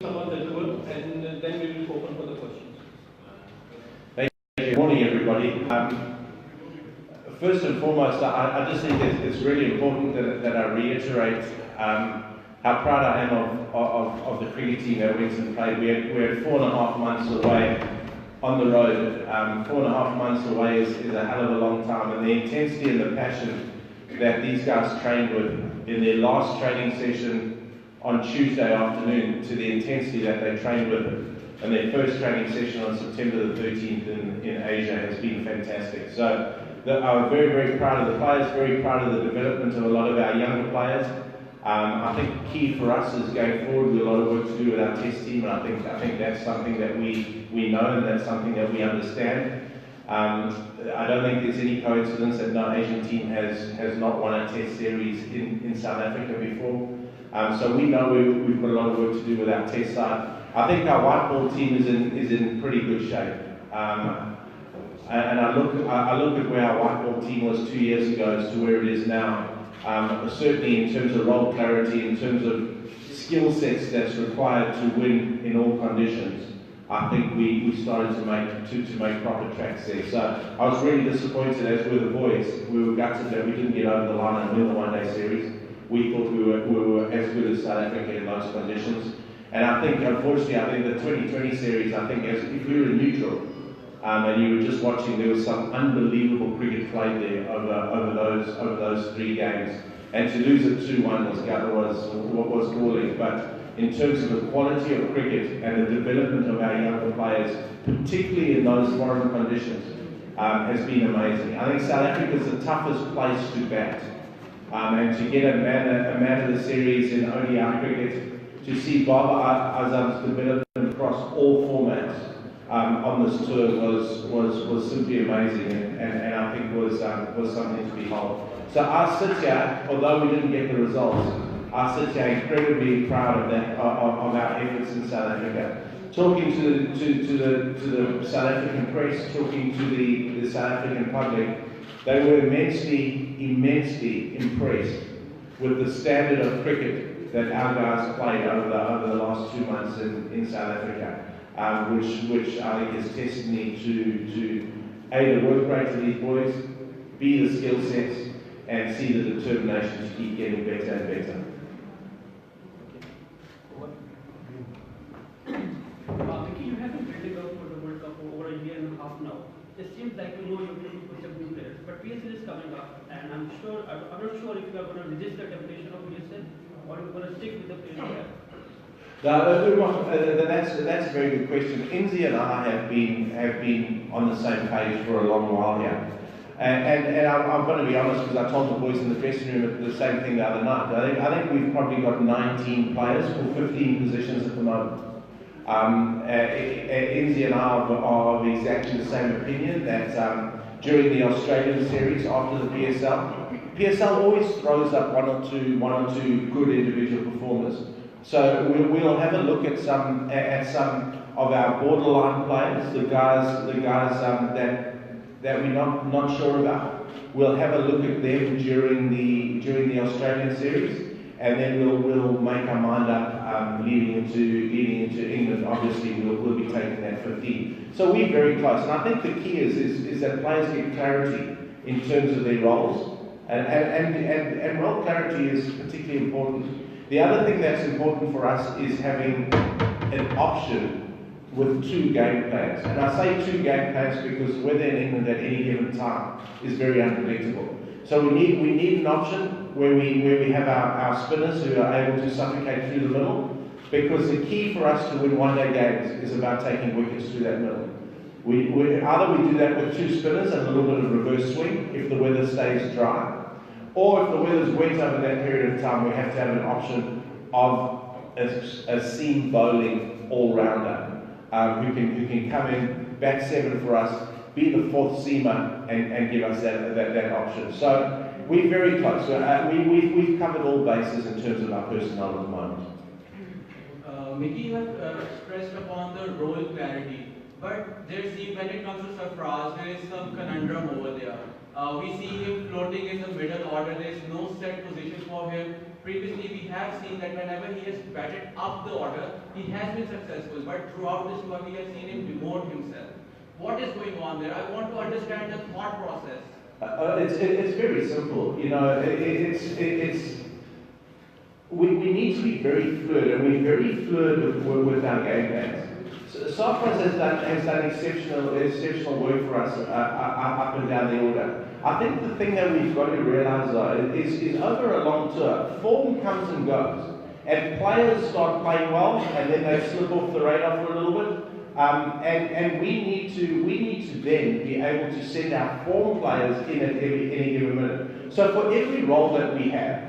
about the tour, and then we will open for the questions. Thank you. Good morning, everybody. First and foremost, I just think it's really important that I reiterate how proud I am of the cricket team that went and played. We're 4.5 months away on the road. 4.5 months away is a hell of a long time, and the intensity and the passion that these guys trained with in their last training session on Tuesday afternoon to the intensity that they trained with in their first training session on September the 13th in Asia has been fantastic. So I'm very, very proud of the players, very proud of the development of a lot of our younger players. I think key for us is going forward, we have a lot of work to do with our test team, and I think that's something that we know, and that's something that we understand. I don't think there's any coincidence that no Asian team has not won a test series in South Africa before. So we know we've got a lot of work to do with our test side. I think our white ball team is in pretty good shape. And I look at where our white ball team was 2 years ago as to where it is now. Certainly in terms of role clarity, in terms of skill sets that's required to win in all conditions, I think we started to make proper tracks there. So I was really disappointed, as were the boys. We were gutted that we didn't get over the line and win the one-day series. We thought we were as good as South Africa in those conditions. And I think, unfortunately, the 2020 series, I think, if we were neutral and you were just watching, there was some unbelievable cricket played there over those 3 games. And to lose it 2-1 was galling. But in terms of the quality of cricket and the development of our younger players, particularly in those foreign conditions, has been amazing. I think South Africa is the toughest place to bat. And to get a man of the series in ODI cricket, to see Baba Azam's development across all formats on this tour was simply amazing, and I think was something to behold. So I sit here, although we didn't get the results, I sit here incredibly proud of our efforts in South Africa. Talking to the South African press, talking to the South African public, they were immensely impressed with the standard of cricket that our guys played over the last 2 months in South Africa, which I think is testimony to A, the work rate of these boys, B, the skill sets, and C, the determination to keep getting better and better. Vicky, you have been building up for the World Cup for over a year and a half now. It seems like you know you're going to put some new players, but PSL is coming up, and I'm not sure if you are going to resist the temptation of PSL or you're going to stick with the players you have. That's a very good question. Inzi and I have been on the same page for a long while here. And I'm going to be honest, because I told the boys in the dressing room the same thing the other night. I think we've probably got 19 players for 15 positions at the moment. Inzi and I are of exactly the same opinion that during the Australian series after the PSL always throws up one or two good individual performers. So we'll have a look at some of our borderline players, the guys that we're not sure about. We'll have a look at them during the Australian series, and then we'll make our mind up leading into England. Obviously, we'll be taking that 15. So we're very close, and I think the key is that players get clarity in terms of their roles, and role clarity is particularly important. The other thing that's important for us is having an option with 2 game plans. And I say 2 game plans because weather in England at any given time is very unpredictable. So we need an option where we have our spinners who are able to suffocate through the middle, because the key for us to win one-day games is about taking wickets through that middle. Either we do that with 2 spinners and a little bit of reverse swing if the weather stays dry, or if the weather's wet over that period of time, we have to have an option of a seam bowling all-rounder who can come in, bat 7 for us, be the 4th seamer, and give us that option. So we're very close. We've covered all bases in terms of our personnel at the moment. Mickey, you have stressed upon the role clarity, but there seems, when it comes to Sarfraz, there is some conundrum over there. We see him floating in the middle order. There is no set position for him. Previously, we have seen that whenever he has batted up the order, he has been successful, but throughout this tour we have seen him demote himself. What is going on there? I want to understand the thought process. It's very simple. You know, we need to be very fluid, and we're very fluid with our game plans. Software has done exceptional work for us up and down the order. I think the thing that we've got to realise though is over a long tour, form comes and goes, and players start playing well, and then they slip off the radar for a little bit. And we need to then be able to send our form players in at any given minute. So for every role that we have,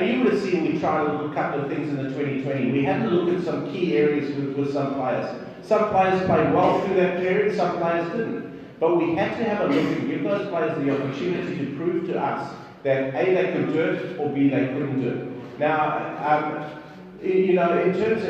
you would have seen we tried a couple of things in the 2020. We had to look at some key areas with some players. Some players played well through that period, some players didn't. But we had to have a look and give those players the opportunity to prove to us that A, they could do it, or B, they couldn't do it. Now, you know, in terms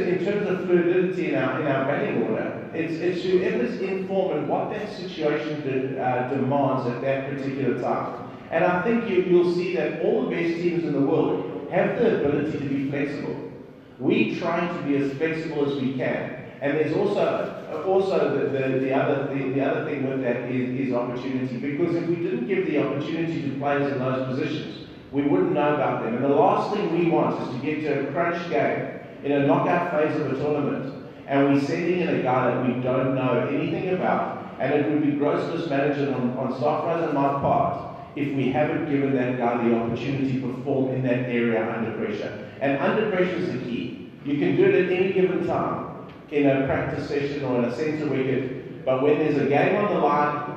of fluidity in our batting order, it's whoever's in form and what that situation demands at that particular time. And I think you'll see that all the best teams in the world have the ability to be flexible. We try to be as flexible as we can. And there's also the other thing with that is opportunity, because if we didn't give the opportunity to players in those positions, we wouldn't know about them. And the last thing we want is to get to a crunch game in a knockout phase of a tournament, and we're sending in a guy that we don't know anything about, and it would be gross mismanagement on Safra's and my part if we haven't given that guy the opportunity to perform in that area under pressure. And under pressure is the key. You can do it at any given time, in a practice session or in a centre wicket, but when there's a game on the line,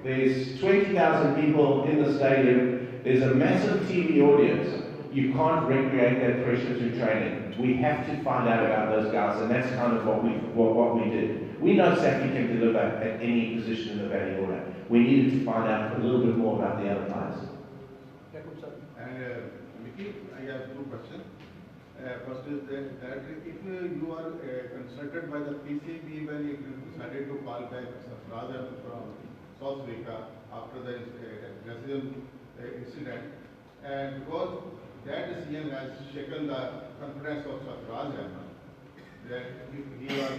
there's 20,000 people in the stadium, there's a massive TV audience, you can't recreate that pressure through training. We have to find out about those guys, and that's kind of what we did. We know Safi can deliver at any position in the batting order. We needed to find out a little bit more about the other players. And Mickey, I have two questions. First is that if you are consulted by the PCB when you decided to call back rather from South Africa after the racism incident, and because that decision has shaken the confidence of Sarfraz Ahmed, that if he was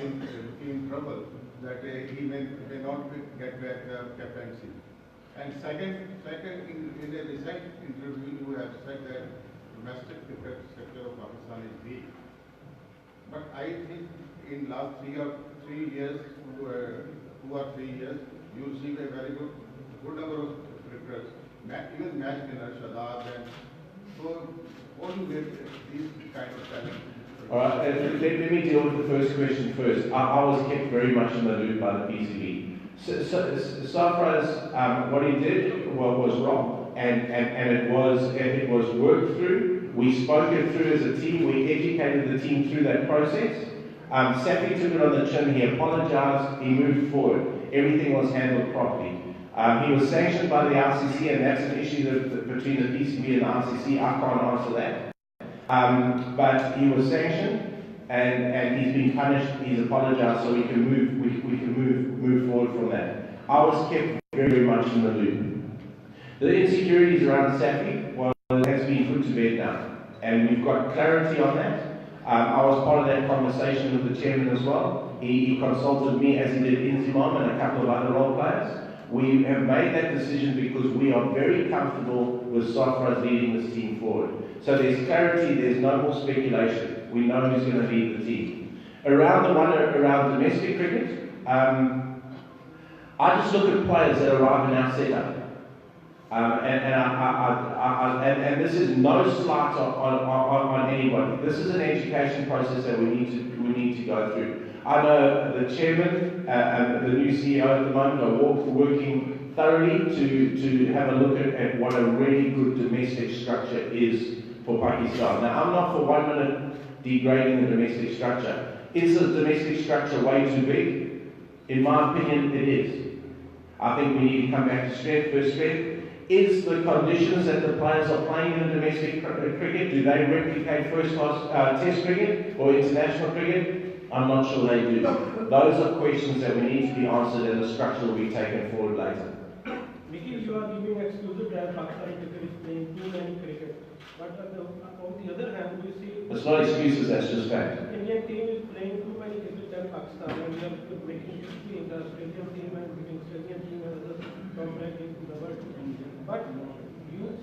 in trouble, that he may not get back the captaincy. And second, in a recent interview, you have said that domestic cricket sector of Pakistan is weak. But I think in last 3 years, 2 or 3 years, you will see a very good number of cricketers, even match winners, Shadab, and so how do you get these kind of talent? All right, let me deal with the first question first. I was kept very much in the loop by the PCB. Safraz, what he did was wrong, and it was worked through. We spoke it through as a team. We educated the team through that process. Safi took it on the chin. He apologised. He moved forward. Everything was handled properly. He was sanctioned by the RCC, and that's an issue between the PCB and the RCC. I can't answer that. But he was sanctioned, and he's been punished. He's apologised, so we can move forward from that. I was kept very much in the loop. The insecurities around Safi has been put to bed now, and we've got clarity on that. I was part of that conversation with the chairman as well. He consulted me, as he did Inzimam and a couple of other role players. We have made that decision because we are very comfortable with Safraz leading this team forward. So there's clarity, there's no more speculation. We know who's going to lead the team. Around domestic cricket, I just look at players that arrive in our setup. And this is no slight on anybody. This is an education process that we need to go through. I know the chairman and the new CEO at the moment are working thoroughly to have a look at what a really good domestic structure is for Pakistan. Now, I'm not for 1 minute degrading the domestic structure. Is the domestic structure way too big? In my opinion, it is. I think we need to come back to strength first strength. Is the conditions that the players are playing in domestic cricket, do they replicate first-class test cricket or international cricket? I'm not sure they do. Those are questions that we need to be answered, and the structure will be taken forward later. Mickey, you are giving exclusive that Pakistan cricket is playing too many cricket. But on the other hand, we see... It's not excuses, that's just fact. In Indian team is playing too many cricket than Pakistan, and we are making history in the Australian team and between Australian team and other top ranked teams in the world. But you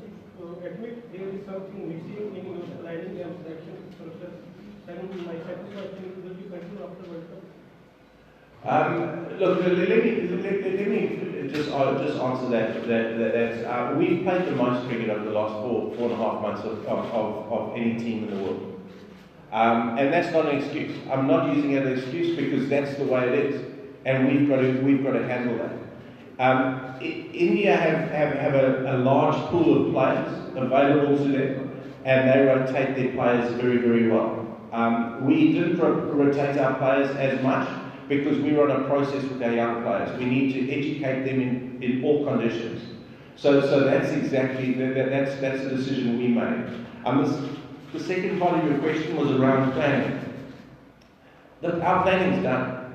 admit there is something missing in your planning and selection process. Then my second question is, will you continue after World Cup? Look, let me just answer that. We've played the most cricket over the last four and a half months of any team in the world. And that's not an excuse. I'm not using it as an excuse because that's the way it is. And we've got to handle that. India have a large pool of players available to them, and they rotate their players very, very well. We didn't rotate our players as much because we were on a process with our young players. We need to educate them in all conditions. So that's exactly that's the decision we made. The second part of your question was around planning. Our planning's done.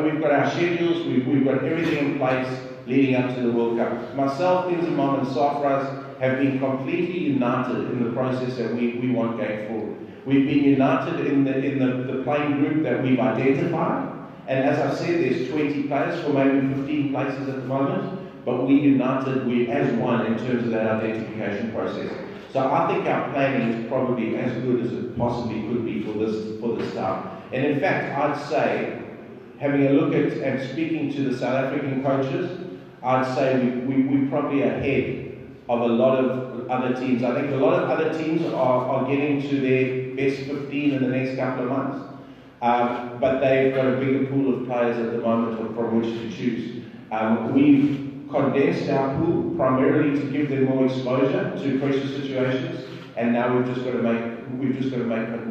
We've got our schedules. We've got everything in place leading up to the World Cup. Myself, Inzamam, and Safraz have been completely united in the process that we want going forward. We've been united in the playing group that we've identified. And as I said, there's 20 players for maybe 15 places at the moment, but we united, we as one in terms of that identification process. So I think our planning is probably as good as it possibly could be for this staff. And in fact, I'd say, having a look at and speaking to the South African coaches, I'd say we're probably ahead of a lot of other teams. I think a lot of other teams are getting to their best 15 in the next couple of months. But they've got a bigger pool of players at the moment from which to choose. We've condensed our pool primarily to give them more exposure to pressure situations, and now we've just got to make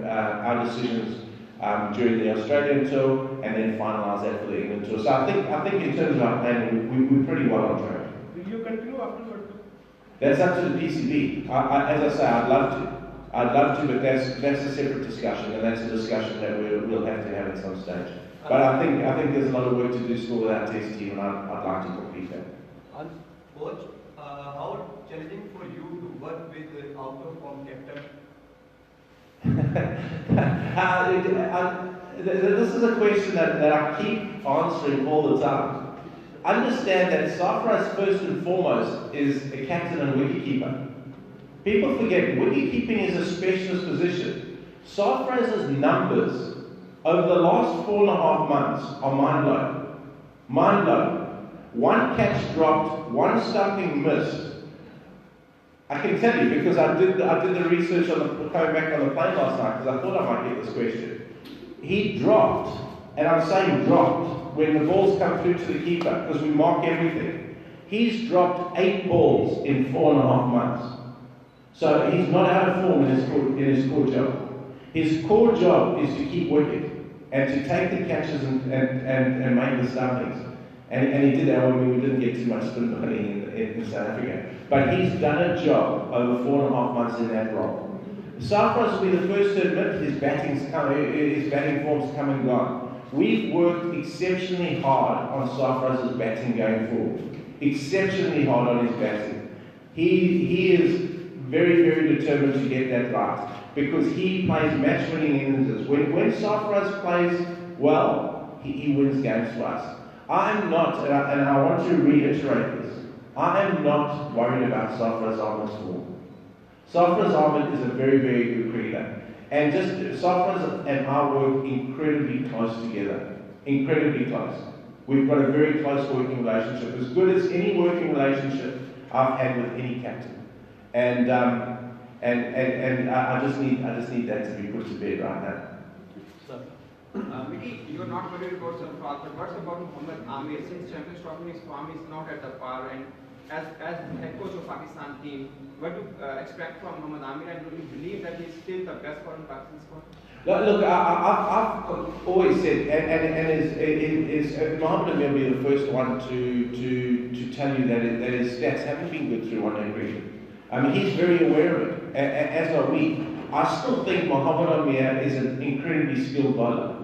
our decisions during the Australian tour and then finalise that for the England tour. So I think in terms of our planning, we're pretty well on track. Will you continue after World Cup? That's up to the PCB. As I say, I'd love to, but that's a separate discussion, and that's a discussion that we'll have to have at some stage. But I think there's a lot of work to do still with our test team, and I'd like to complete that. Coach, how challenging for you to work with out of form captain? This is a question that I keep answering all the time. Understand that Safraz first and foremost is a captain and wicketkeeper. People forget wicketkeeping is a specialist position. Safraz's numbers over the last 4.5 months are mind-blowing. Mind-blowing. 1 catch dropped, 1 stumping missed. I can tell you because I did the research coming back on the plane last night because I thought I might get this question. He dropped, and I'm saying dropped, when the balls come through to the keeper because we mark everything. He's dropped 8 balls in 4.5 months. So he's not out of form in his core job. His core job is to keep wicket and to take the catches and make the stumpings. And he did that when we didn't get too much spin bowling in South Africa. But he's done a job over 4.5 months in that role. Safraz will be the first to admit his batting form's come and gone. We've worked exceptionally hard on Safraz's batting going forward. Exceptionally hard on his batting. He is very, very determined to get that right because he plays match-winning innings. When Safraz plays well, he wins games for us. I'm not, and I want to reiterate this, I am not worried about Safraz Ahmed's form. Safraz Ahmed is a very, very good cricketer. And just Safraz and I work incredibly close together. Incredibly close. We've got a very close working relationship, as good as any working relationship I've had with any captain. And I just need that to be put to bed right now. Mickey, you're not worried about Sarfraz, but what's about Mohammad Amir? Since Champions Trophy, his form is not at the par, and as head coach of Pakistan team, what do you expect from Mohammad Amir, and do you believe that he's still the best for Pakistan squad? Look, I've always said, and Mohammad Amir will be the first one to tell you that his stats haven't been good through one-day cricket. I mean, he's very aware of it, as are we. I still think Mohammad Amir is an incredibly skilled bowler.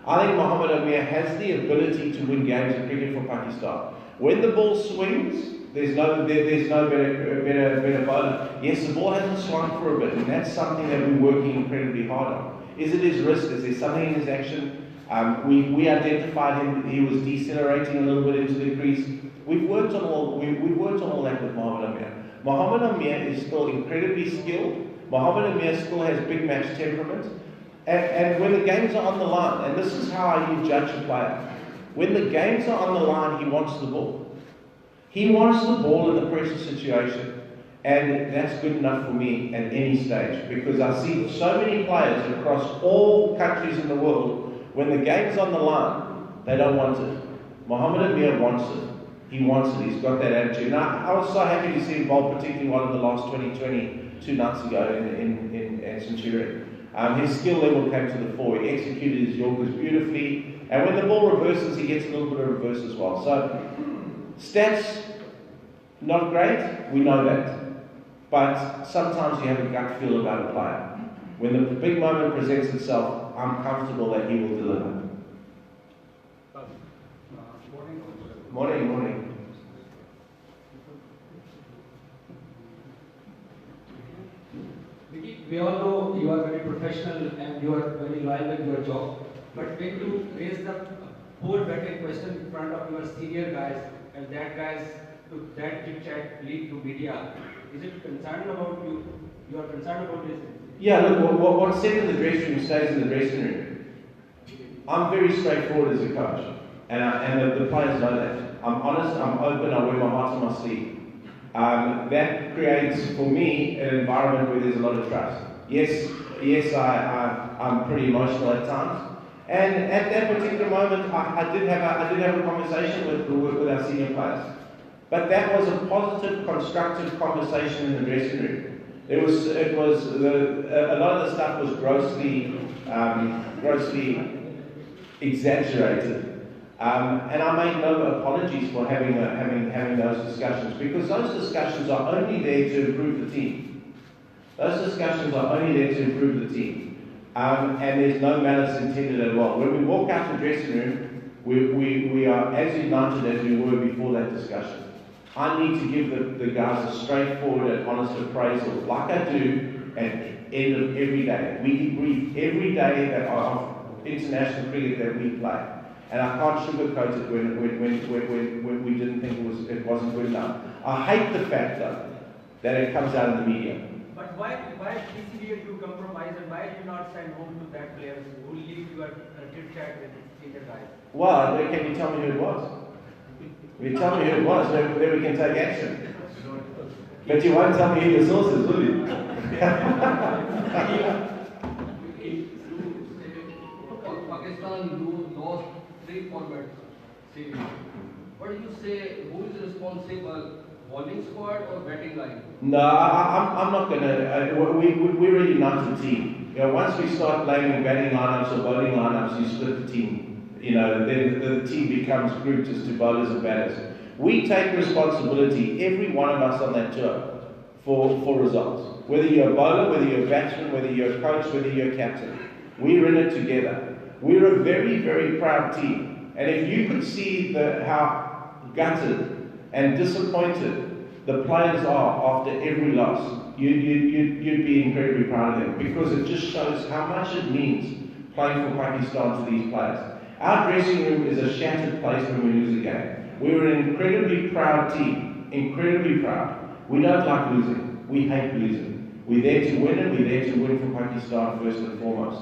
I think Mohammad Amir has the ability to win games of cricket for Pakistan. When the ball swings, there's no better bowler. Yes, the ball hasn't swung for a bit, and that's something that we're working incredibly hard on. Is it his wrist? Is there something in his action? We identified him. He was decelerating a little bit into the crease. We've worked on all that with Mohamed Amir. Mohamed Amir is still incredibly skilled. Mohamed Amir still has big match temperament. And when the games are on the line, and this is how I judge a player, when the games are on the line, he wants the ball. He wants the ball in the pressure situation. And that's good enough for me at any stage, because I see so many players across all countries in the world, when the game's on the line, they don't want it. Mohamed Amir wants it. He wants it. He's got that attitude. And I was so happy to see him bowl, particularly one of the last 2 nights ago in Centurion. His skill level came to the fore. He executed his Yorkers beautifully. And when the ball reverses, he gets a little bit of reverse as well. So, stats, not great. We know that. But sometimes you have a gut feel about a player. When the big moment presents itself, I'm comfortable that he will deliver. Morning. We all know you are very professional and you are very loyal with your job. But when you raise the whole batting question in front of your senior guys, and that guys to that chit chat lead to media, is it concerned about you? You are concerned about this? Yeah, look, what's said in the dressing room stays in the dressing room. I'm very straightforward as a coach, and the players know that. I'm honest, I'm open, I wear my heart on my sleeve. That creates, for me, an environment where there's a lot of trust. Yes, I'm pretty emotional at times. And at that particular moment, I did have a conversation with our senior players. But that was a positive, constructive conversation in the dressing room. A lot of the stuff was grossly exaggerated. And I made no apologies for having those discussions, because those discussions are only there to improve the team. Those discussions are only there to improve the team. And there's no malice intended at all. When we walk out the dressing room, we are as united as we were before that discussion. I need to give the guys a straightforward and honest appraisal, like I do at the end of every day. We debrief every day of international cricket that we play. And I can't sugarcoat it when we didn't think it wasn't good enough. I hate the fact, though, that it comes out in the media. But why PCB you compromise, and why do you not send home to that players who leave your chit chat with senior guys? Well, can you tell me who it was? If you tell me who it was, then we can take action. But you won't tell me who the source is, will you? Pakistan lost 3 formats series. What do you say? Who is responsible? Bowling squad or batting line? No, I'm not going to. We're a united team. You know, once we start blaming batting lineups or bowling lineups, you split the team. You know, then the team becomes grouped as to bowlers and batters. We take responsibility, every one of us on that tour, for results. Whether you're a bowler, whether you're a batsman, whether you're a coach, whether you're a captain. We're in it together. We're a very, very proud team. And if you could see how gutted and disappointed the players are after every loss, you'd be incredibly proud of them, because it just shows how much it means playing for Pakistan to these players. Our dressing room is a shattered place when we lose a game. We're an incredibly proud team, incredibly proud. We don't like losing. We hate losing. We're there to win, and we're there to win for Pakistan first and foremost.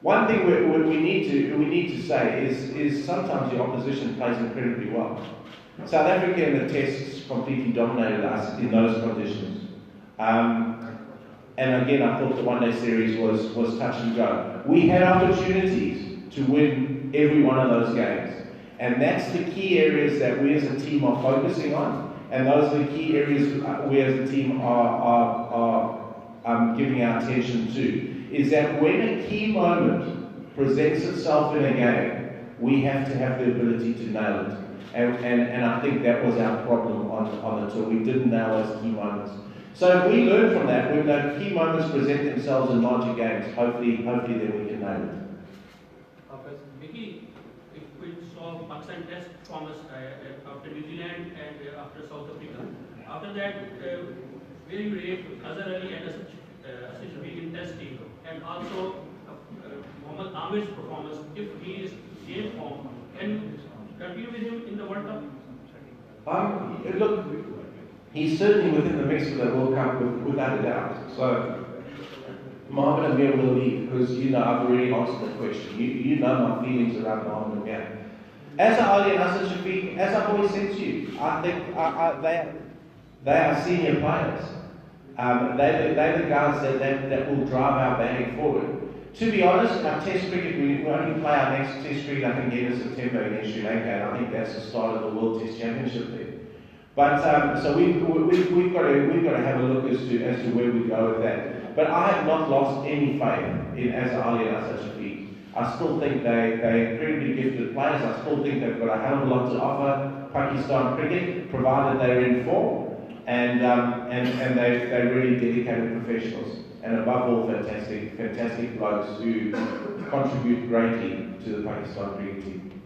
One thing we need to say is sometimes the opposition plays incredibly well. South Africa in the tests completely dominated us in those conditions. And again, I thought the one-day series was touch and go. We had opportunities to win every one of those games. And that's the key areas that we as a team are focusing on, and those are the key areas we as a team are giving our attention to, is that when a key moment presents itself in a game, we have to have the ability to nail it. And I think that was our problem on the tour. We didn't nail those key moments. So if we learn from that, when the key moments present themselves in larger games, hopefully then we can nail it. Vicky, if we saw Pakistan test performance after New Zealand and after South Africa, after that, where you rate Azhar Ali and Ashish Shafiq in testing, And also, Mohammad Amir's performance, if he is same form, can you continue with him in the World Cup? Look, he's certainly within the mix for the World Cup without a doubt. So, Mohamed Amir will lead because, I've already answered the question. You know my feelings around Mohamed Amir. As Ali and Hassan Shafiq, as I've always said to you, I think they are senior players. They're the guys that will drive our bag forward. To be honest, our Test cricket, we only play our next Test cricket, I think, end of September against Sri Lanka, and I think that's the start of the World Test Championship there. But so we've got to have a look as to where we go with that. But I have not lost any faith in Azhar Ali and Asad Shafiq. I still think they're incredibly gifted players. I still think they've got a hell of a lot to offer Pakistan cricket, provided they're in form, and they're really dedicated professionals. And above all, fantastic blokes who contribute greatly to the Pakistan cricket team.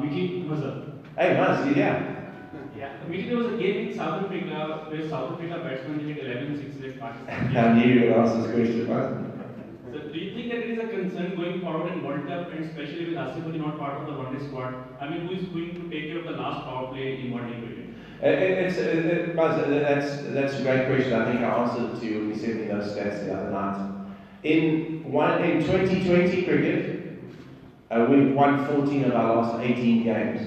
Mickey Mazhar. Hey, Maz, yeah. Yeah, Mickey, there was a game in South Africa where South Africa batsmen hit 11 sixes at Pakistan. I knew you would ask this question, Maz. So, do you think that it is a concern going forward in World Cup, and especially with Asif Ali not part of the one-day squad? I mean, who is going to take care of the last power play in one-day cricket? That's a great question. I think I answered it to you when you sent me those stats the other night. In 2020 cricket, we've won 14 of our last 18 games.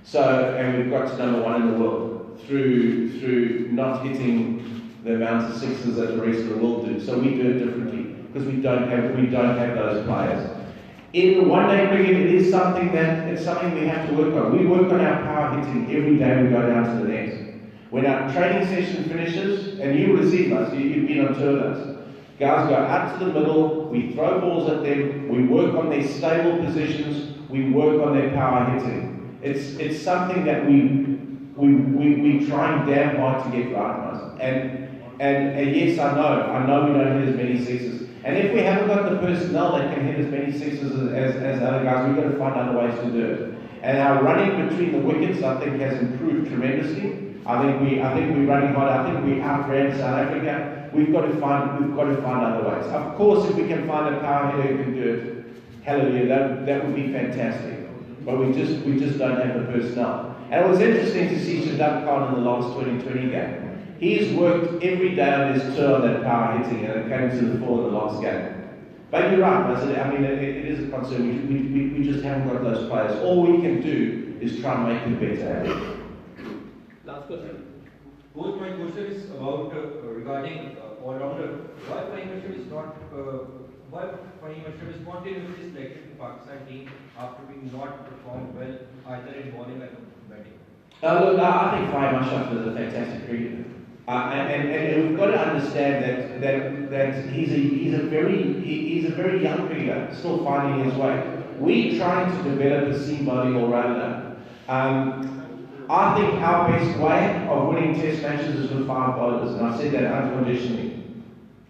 So, and we've got to number one in the world through not hitting the amount of sixes that the rest of the world do. So we do it differently because we don't have those players. In one-day cricket, it is something we have to work on. We work on our power hitting every day we go down to the net. When our training session finishes, and you will have seen us, you've been on tour with us, guys go out to the middle, we throw balls at them, we work on their stable positions, we work on their power hitting. It's something that we try damn hard to get right, and yes, I know we don't hit as many sixes. And if we haven't got the personnel that can hit as many sixes as other guys, we've got to find other ways to do it. And our running between the wickets, I think, has improved tremendously. I think we're running hard. I think we outran South Africa. We've got to find other ways. Of course, if we can find a power hitter who can do it, hallelujah, that would be fantastic. But we just don't have the personnel. And it was interesting to see Shadab Khan in the last 2020 game. He's worked every day on his tour on that power hitting, and it came to the fore in the last game. But you're right, I mean, it is a concern. We just haven't got those players. All we can do is try and make them better. Last question. Coach, my question is about regarding all-rounder. Why Fahim Ashrafi is spontaneously selected in Pakistan team after being not performed well either in bowling or batting? Look, I think Fahim Ashrafi is a fantastic cricketer. And we've got to understand that he's a very young cricketer, still finding his way. We're trying to develop a seam bowling all-rounder. I think our best way of winning Test matches is with 5 bowlers, and I've said that unconditionally.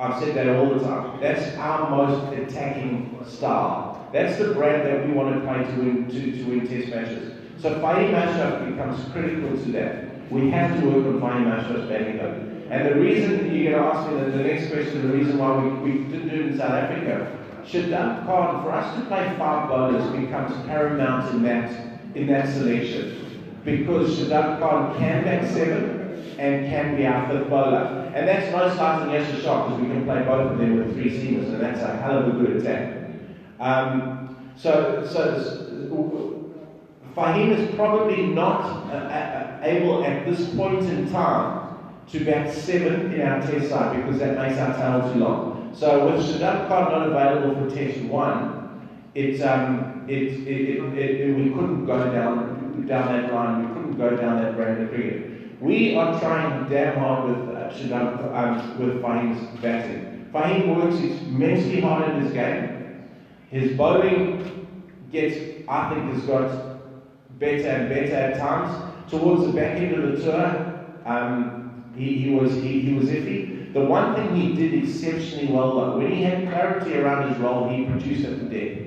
I've said that all the time. That's our most attacking style. That's the brand that we want to play to win Test matches. So Fahim Ashraf becomes critical to that. We have to work on Fahim Ashraf's batting though. And the reason, you're going to ask me the next question, the reason why we didn't do it in South Africa, Shadab Khan, for us to play 5 bowlers becomes paramount in that selection. Because Shadab Khan can bat 7 and can be our 5th bowler. And that's no slight on Yasser Shah because we can play both of them with 3 seamers, and that's a hell of a good attack. Fahim is probably not able at this point in time to bat 7 in our Test side because that makes our tail too long. So with Shadab Khan not available for Test 1, we couldn't go down that line. We couldn't go down that brand of cricket. We are trying damn hard with Fahim's batting. Fahim works immensely hard in his game. His bowling I think, has got better and better at times. Towards the back end of the tour, he was iffy. The one thing he did exceptionally well though, when he had clarity around his role, he produced at the death.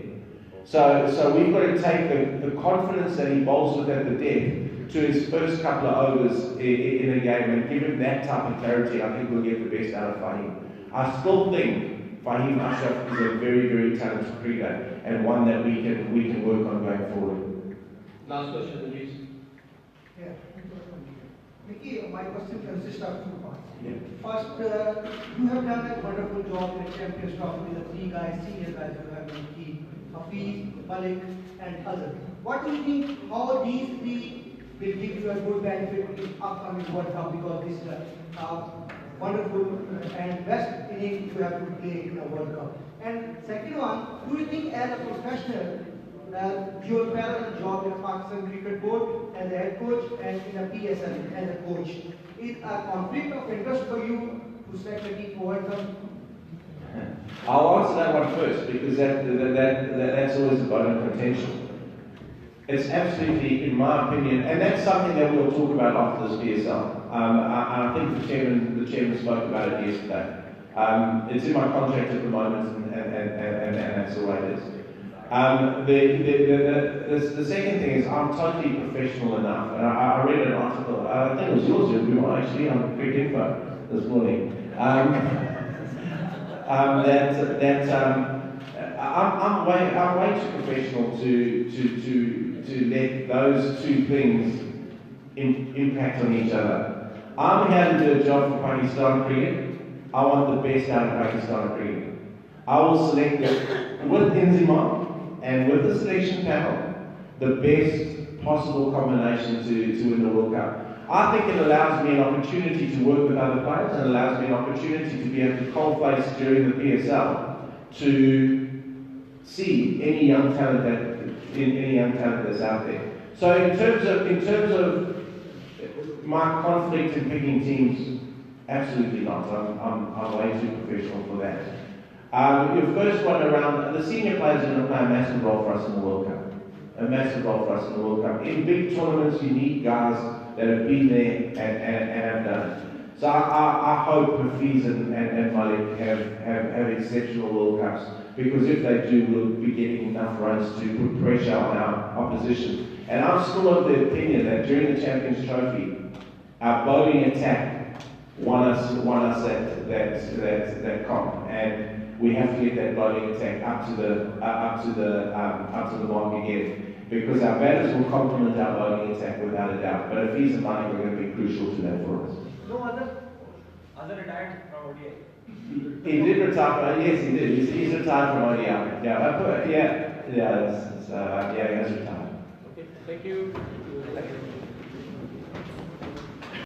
So we've got to take the confidence that he bowls with at the death to his first couple of overs in a game and give him that type of clarity. I think we'll get the best out of Fahim. I still think Fahim Ashraf is a very, very talented cricketer and one that we can work on going forward. Last question, please. Yeah. Mickey, my question consists of two parts. Yeah. First, you have done a wonderful job in the Champions Trophy with the three guys, senior guys you have been key, Hafiz, Malik, and others. What do you think, how these three will give you a good benefit in upcoming World Cup, because this is a wonderful and best inning you have to play in a World Cup. And second one, do you think as a professional, your parallel job in a Pakistan Cricket Board as a head coach and in a PSL as a coach, is a conflict of interest for you to select a team for World Cup? I'll answer that one first because that's always a bone of contention. It's absolutely, in my opinion, and that's something that we'll talk about after this PSL. I think the chairman spoke about it yesterday. It's in my contract at the moment, and that's the way it is. The second thing is I'm totally professional enough, and I read an article, I think it was yours, actually, on Quick Info this morning, I'm way too professional to let those two things impact on each other. I'm here to do a job for Pakistan cricket. I want the best out of Pakistan cricket. I will select with Enzima and with the selection panel the best possible combination to win the World Cup. I think it allows me an opportunity to work with other players and allows me an opportunity to be able to coalface during the PSL to see any young talent that's out there. So in terms of my conflict in picking teams, absolutely not. I'm way too professional for that. Your first one around the senior players are going to play a massive role for us in the World Cup. A massive role for us in the World Cup. In big tournaments, you need guys that have been there and have done it. So I hope Hafiz and Malik have exceptional World Cups, because if they do, we'll be getting enough runs to put pressure on our opposition. And I'm still of the opinion that during the Champions Trophy, our bowling attack won us that comp, and we have to get that bowling attack up to the mark again, because our batters will complement our bowling attack without a doubt. But Hafiz and Malik are going to be crucial to that for us. No other retired from ODI. He did retire. Yes, he did. He's retired from ODI. Yeah, he has retired. Okay, thank you.